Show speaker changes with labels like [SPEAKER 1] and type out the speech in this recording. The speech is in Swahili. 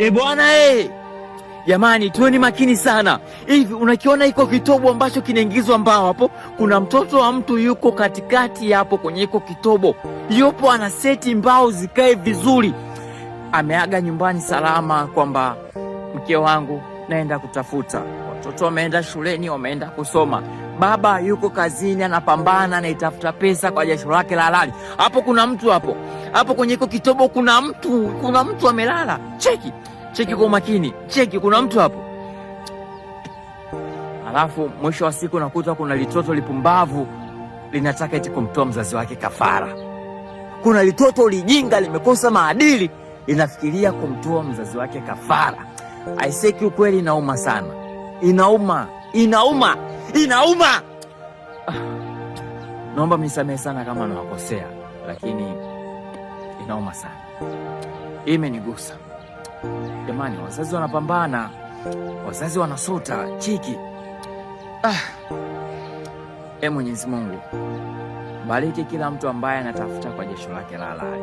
[SPEAKER 1] Bwana jamani, tuweni makini sana. Hivi unakiona iko kitobo ambacho kinaingizwa mbao hapo? Kuna mtoto wa mtu yuko katikati hapo kwenye iko kitobo, yupo ana seti mbao zikae vizuri. Ameaga nyumbani salama kwamba mke wangu naenda kutafuta, watoto wameenda shuleni, wameenda kusoma, baba yuko kazini anapambana, anaitafuta pesa kwa jasho lake la halali. Hapo kuna mtu hapo kwenye iko kitobo, kuna mtu amelala. Cheki kwa makini, cheki, kuna mtu hapo. Alafu mwisho wa siku nakuta kuna litoto lipumbavu linataka eti kumtoa mzazi wake kafara. Kuna litoto lijinga limekosa maadili linafikiria kumtoa mzazi wake kafara. Aiseki, ukweli inauma sana, inauma. Naomba mnisamehe sana kama nawakosea, lakini inauma sana, imenigusa. Jamani, wazazi wanapambana, wazazi wanasota chiki. Mwenyezi Mungu bariki kila mtu ambaye anatafuta kwa jasho lake la halali.